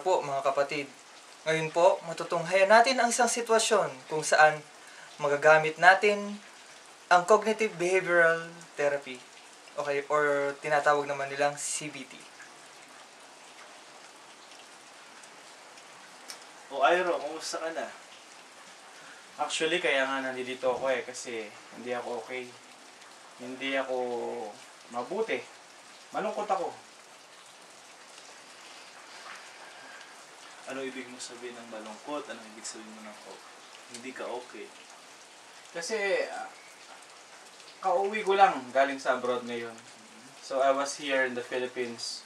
araw po mga kapatid. Ngayon po, matutunghayan natin ang isang sitwasyon kung saan magagamit natin ang Cognitive Behavioral Therapy. Okay, or tinatawag naman nilang CBT. O Iro, kumusta ka na? Actually, kaya nga nandito ako kasi hindi ako okay. Hindi ako mabuti. Malungkot ako. Ano ibig mo sabihin ng malungkot? Ano ibig sabihin mo ng hindi ka okay? Kasi kauwi ko lang galing sa abroad ngayon. So I was here in the Philippines.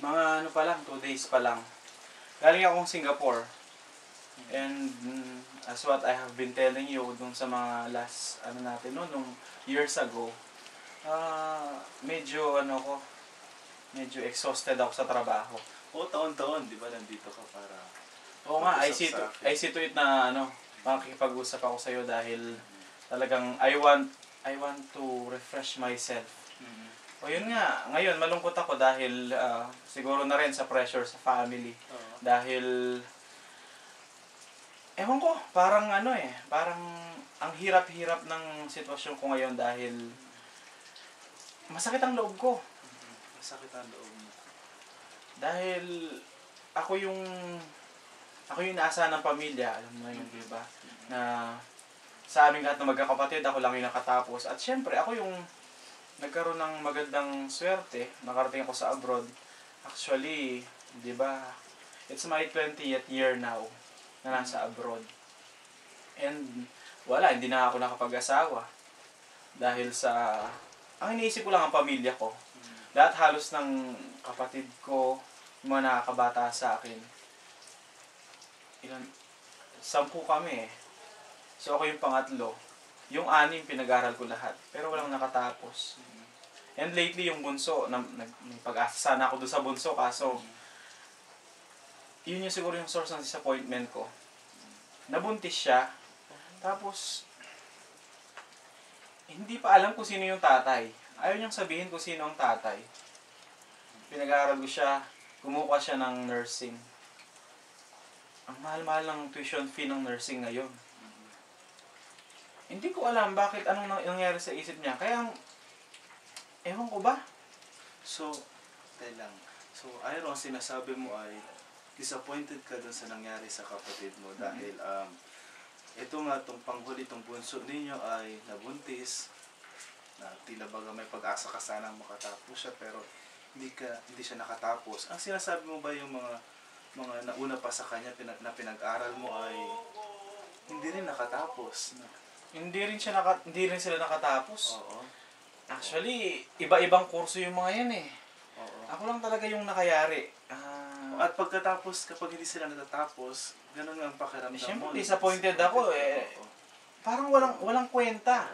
Mga 2 days pa lang. Galing akong Singapore. And as what I have been telling you dun sa mga last nung years ago, medyo exhausted ako sa trabaho. O taon-taon, di ba nandito ka para... Oo nga, I see to it na makikipag-usap ako sa iyo dahil talagang I want to refresh myself. O yun nga, ngayon malungkot ako dahil siguro na rin sa pressure sa family. Dahil ewan ko, parang parang ang hirap-hirap ng sitwasyon ko ngayon dahil masakit ang loob ko. Masakit ang loob mo. Dahil ako yung inaasahan ng pamilya, alam mo yun, di ba? Na sa aming lahat ng magkakapatid, ako lang yung nakatapos. At syempre, ako yung nagkaroon ng magandang swerte, nakarating ako sa abroad. Actually, di ba, it's my 20th year now na nasa abroad. And wala, hindi na ako nakapag-asawa. Dahil ang iniisip ko lang ang pamilya ko. Lahat halos ng kapatid ko, yung mga nakakabata sa akin. 10 kami . So ako yung pangatlo. Yung 6 pinag-aral ko lahat. Pero walang nakatapos. And lately yung bunso, may pag-asa sana ako doon sa bunso. Kaso, yun yung siguro yung source ng disappointment ko. Nabuntis siya. Tapos, hindi pa alam kung sino yung tatay. Ayaw niyang sabihin kung sino ang tatay. Pinag-aaral ko siya, kumuha siya ng nursing. Ang mahal-mahal ng tuition fee ng nursing ngayon. Hindi ko alam bakit anong nangyari sa isip niya. Kaya, ewan ko ba? So, Iro, ang sinasabi mo ay disappointed ka dun sa nangyari sa kapatid mo dahil ito nga, itong panghuli, itong bunso ninyo ay nabuntis, na tila baga may pag-asa ka sanang makatapos siya pero hindi siya nakatapos. Ang sinasabi mo ba yung mga nauna pa sa kanya na pinag-aral mo ay hindi rin nakatapos? Hindi rin sila nakatapos. Oo. Actually, iba-ibang kurso yung mga yan . Oo. Ako lang talaga yung nakayari. At pagkatapos, kapag hindi sila natatapos, ganun ang pakiramdam mo. Siyempre, disappointed ako . Parang walang kwenta.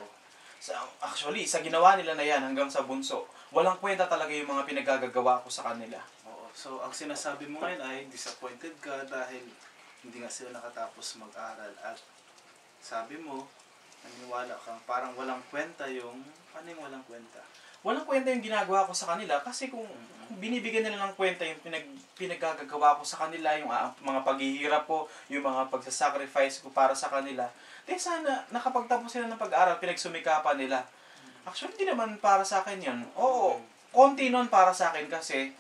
Actually, sa ginawa nila na yan hanggang sa bunso, walang kwenta talaga yung mga pinagagagawa ko sa kanila. Oo. So, ang sinasabi mo ngayon ay disappointed ka dahil hindi nga sila nakatapos mag-aral. At sabi mo, naniwala kang parang walang kwenta yung... Ano yung walang kwenta? Walang kwenta yung ginagawa ko sa kanila kasi kung binibigyan nila ng kwenta yung pinagagagawa ko sa kanila, yung mga paghihirap ko, yung mga pagsasacrifice ko para sa kanila, sana nakapagtapos sila ng pag-aaral, pinagsumikapan nila. Actually, hindi naman para sa akin yun. Oo, konti nun para sa akin kasi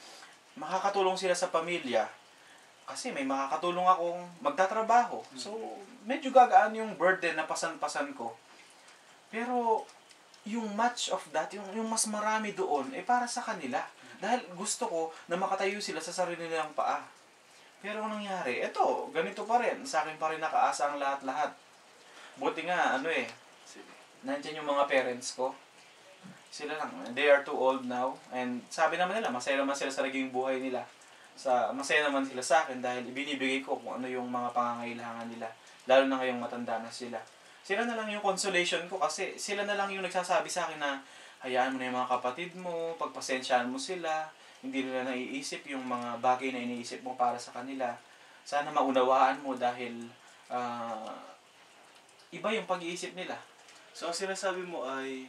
makakatulong sila sa pamilya. Kasi may makakatulong akong magtatrabaho. So, medyo gagaan yung burden na pasan-pasan ko. Pero, yung much of that, yung mas marami doon, para sa kanila. Dahil gusto ko na makatayo sila sa sarili nilang paa. Pero anong nangyari? Eto, ganito pa rin. Sa akin pa rin nakaasa ang lahat-lahat. Buti nga, nandyan yung mga parents ko. Sila lang, they are too old now. And sabi naman nila, masaya naman sila sa naging buhay nila. Masaya naman sila sa akin dahil ibinibigay ko kung ano yung mga pangangailangan nila. Lalo na ngayong matanda na sila. Sila na lang yung consolation ko kasi sila na lang yung nagsasabi sa akin na hayaan mo na yung mga kapatid mo, pagpasensyaan mo sila, hindi nila naiisip yung mga bagay na iniisip mo para sa kanila. Sana maunawaan mo dahil iba yung pag-iisip nila. So, ang sinasabi mo ay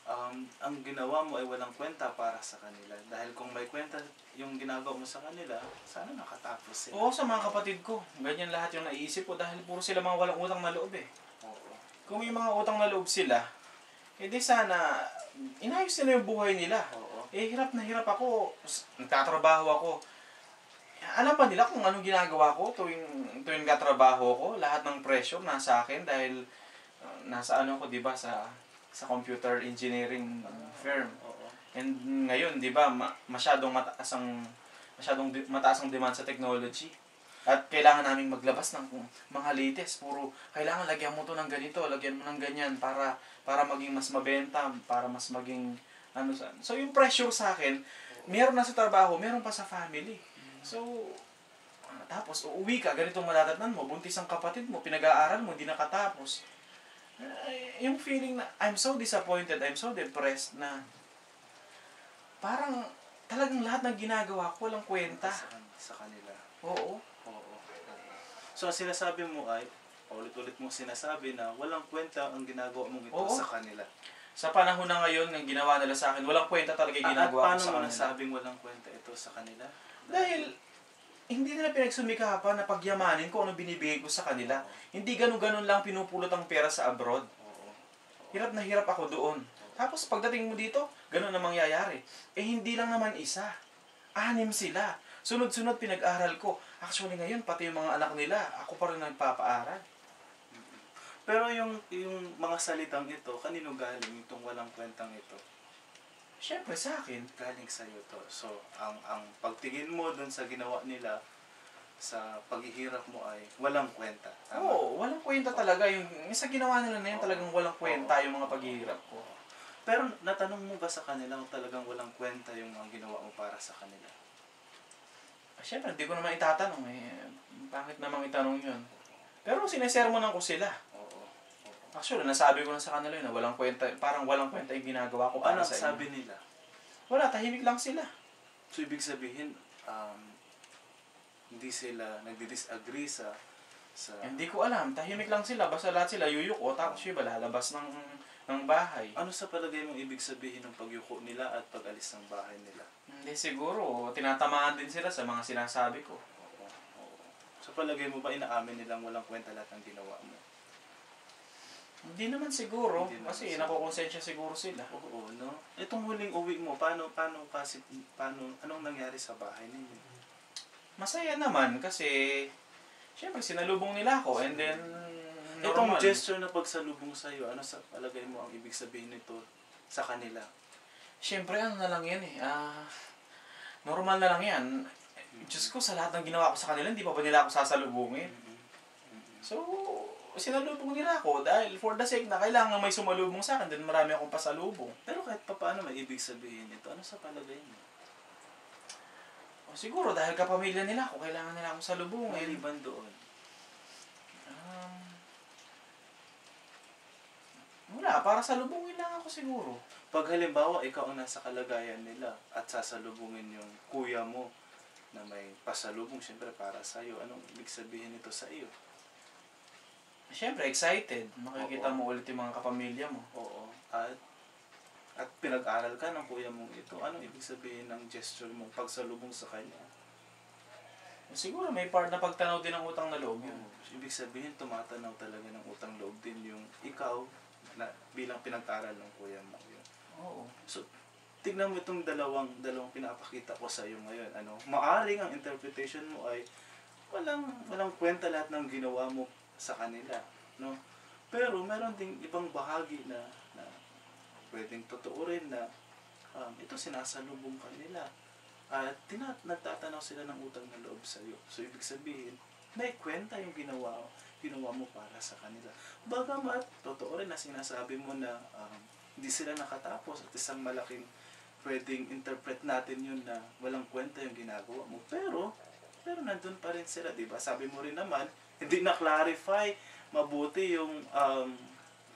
ang ginawa mo ay walang kwenta para sa kanila. Dahil kung may kwenta yung ginagawa mo sa kanila, sana nakatapos sila. Oo, sa mga kapatid ko. Ganyan lahat yung naiisip ko dahil puro sila mga walang utang na loob eh. Oo. Kung may mga utang na loob sila, edi sana inayos nila yung buhay nila. Oo. Eh, hirap na hirap ako. Nagtatrabaho ako. Alam ba nila kung anong ginagawa ko tuwing katrabaho ko? Lahat ng pressure nasa akin dahil nasa ano ko, 'di ba, sa computer engineering firm. Oo. And ngayon, 'di ba, masyadong mataas ang demand sa technology. At kailangan naming maglabas ng mga latest. Puro kailangan lagyan mo to ng ganito, lagyan mo ng ganyan para maging mas mabenta, para mas maging ano sa. So yung pressure sa akin, meron na sa trabaho, meron pa sa family. So tapos uuwi ka, ganitong madadatnan mo, buntis ang kapatid mo, pinag-aaral mo, hindi nakatapos. Yung feeling na I'm so disappointed, I'm so depressed na parang talagang lahat ng ginagawa ko walang kwenta. Sa kanila. Oo. Oo. So, ang sinasabi mo ay, ulit-ulit mong sinasabi na walang kwenta ang ginagawa mong ito Oo. sa kanila. Sa panahon na ngayon, ng ginawa nila sa akin, walang kwenta talaga yung At ginagawa ko paano sa mo kanila. nasabing walang kwenta ito sa kanila? Dahil hindi nila pinagsumikapan na pagyamanin kung ano binibigay ko sa kanila. Hindi ganun-ganun lang pinupulot ang pera sa abroad. Oo. Hirap na hirap ako doon. Tapos pagdating mo dito, ganun na mangyayari. Eh hindi lang naman isa. 6 sila. Sunod-sunod pinag-aral ko. Actually ngayon, pati yung mga anak nila, ako pa rin nagpapaaral. Pero yung mga salitang ito, kanino galing itong walang kwentang ito? Siyempre sa akin. Galing sa iyo to. So, ang pagtingin mo dun sa ginawa nila sa paghihirap mo ay walang kwenta. Tama? Oo, walang kwenta talaga. Yung sa ginawa nila na yun, talagang walang kwenta yung mga paghihirap ko. Pero natanong mo ba sa kanila kung talagang walang kwenta yung mga ginawa mo para sa kanila? Siyempre, hindi ko naman itatanong eh. Bakit namang itanong yun? Pero sinesermonan ko sila. Oo. Actually, nasabi ko na sa kanila yun na walang kwenta, parang walang kwenta yung ginagawa ko para Ano sa inyo. sabi nila? Wala, tahimik lang sila. So, ibig sabihin, hindi sila nagdi-disagree sa Hindi ko alam, tahimik lang sila. Basta lahat sila yuyuko, tapos yung iba lalabas ng bahay. ano sa palagay mong ibig sabihin ng pagyuko nila at pag-alis ng bahay nila? Hindi siguro, tinatamaan din sila sa mga sinasabi ko. Oo. Oo. Sa palagay mo ba inaamin nilang walang kwenta lahat ng ginawa mo? Hindi naman siguro, Hindi naman kasi siguro. nakukonsensya siguro sila. Oo, no? Itong huling uwi mo, anong nangyari sa bahay ninyo? Masaya naman kasi, syempre sinalubong nila ako and then, Itong normal. gesture na pagsalubong sa'yo, ano sa palagay mo ang ibig sabihin nito sa kanila? Syempre, ano na lang yan eh. Normal na lang yan. Diyos ko, sa lahat ng ginawa ko sa kanila, hindi pa ba nila ako sasalubungin? So, sinalubong nila ako dahil for the sake na kailangan may sumalubong sa akin, then marami akong pasalubong. Pero kahit pa paano may ibig sabihin nito, ano sa palagay mo? O, siguro, dahil kapamilya nila ako, kailangan nila akong salubungin. Maliban doon. Wala, para salubungin lang ako siguro. Pag halimbawa, ikaw ang nasa kalagayan nila at sasalubungin yung kuya mo na may pasalubong, syempre para sa'yo, anong ibig sabihin nito sa iyo? Siyempre, excited. Makikita Oo. mo ulit yung mga kapamilya mo. Oo. At pinag-aral ka ng kuya mong ito, anong ibig sabihin ng gesture mong pagsalubong sa kanya? Siguro, may part na pagtanaw din ng utang na loob yun. Ibig sabihin, tumatanaw talaga ng utang loob din yung ikaw na bilang pinag-aral ng kuya mo yun. Oo. So, tignan mo itong dalawang pinapakita ko sa iyo ngayon. Maaring ang interpretation mo ay walang kwenta lahat ng ginawa mo sa kanila, no? Pero meron ding ibang bahagi na pwedeng totoo rin na ito sinasalubong ka nila. At nagtatanaw sila ng utang na loob sa iyo. So, ibig sabihin, may kwenta yung ginawa mo para sa kanila. Bagamat, totoo rin na sinasabi mo na hindi sila nakatapos at isang malaking pwedeng interpret natin yun na walang kwenta yung ginagawa mo. Pero nandun pa rin sila, di ba? Sabi mo rin naman, hindi na-clarify mabuti yung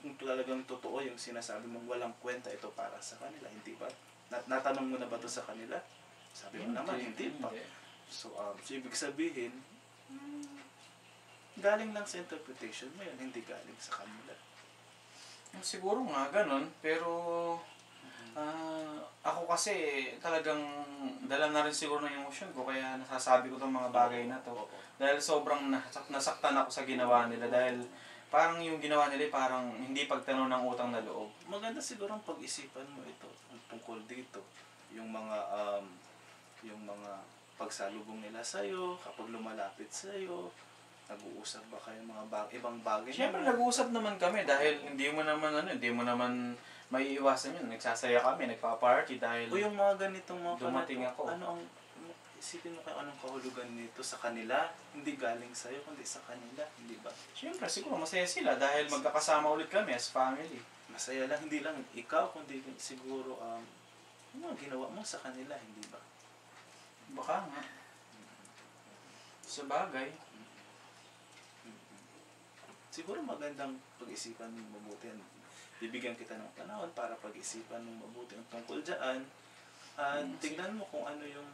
kung talagang totoo yung sinasabi mong walang kwenta ito para sa kanila, hindi ba? Natanong mo na ba ito sa kanila? Sabi mo naman, hindi pa. So, ibig sabihin, galing lang sa interpretation mo yun, hindi galing sa kanila. Siguro nga, ganun. Pero, Ako kasi talagang dala na rin siguro ng emosyon ko kaya nasasabi ko tong mga bagay na to. Oo. Dahil sobrang nasaktan ako sa ginawa nila dahil parang yung ginawa nila parang hindi pagtanaw ng utang na loob. Maganda siguro ang pag-isipan mo ito tungkol dito. Yung mga pagsalubong nila sa'yo, kapag lumalapit sa'yo, nag-uusap ba kayo mga ibang bagay? Siyempre nag-uusap naman kami dahil hindi mo naman maiiwasan yun. Nagsasaya kami, nagpa-party dahil O yung mga ganitong mga dumating ganito, ako. isipin mo kayo anong kahulugan nito sa kanila, hindi galing sa'yo, kundi sa kanila, hindi ba? Siyempre siguro masaya sila dahil magkakasama ulit kami as family. Masaya lang, hindi lang ikaw, kundi siguro yung mga ginawa mo sa kanila, hindi ba? Baka nga. Sa bagay. Siguro magandang pag-isipan mo mabuti. Bibigyan kita ng panahon para pag-isipan mo mabuti ang tungkol dyan. At tignan mo kung ano yung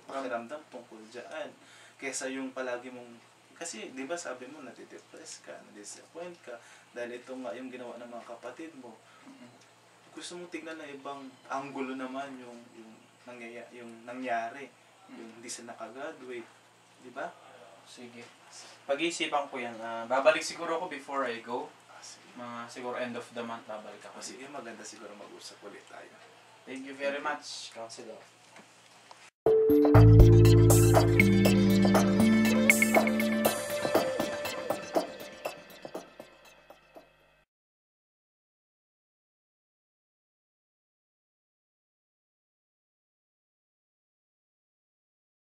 pakiramdam tungkol dyan. Kesa yung palagi mong... Kasi, di ba sabi mo, natidepress ka, na-disappoint ka, dahil ito nga yung ginawa ng mga kapatid mo. Gusto mong tignan na ibang anggulo naman yung nangyari. Yung hindi sila nakagraduate. Di ba? Sige. Pag-iisipan ko yan. Babalik siguro ako before I go. Sige. Siguro end of the month babalik ako. Sige, maganda siguro mag-usap ulit tayo. Thank you very much, Counselor.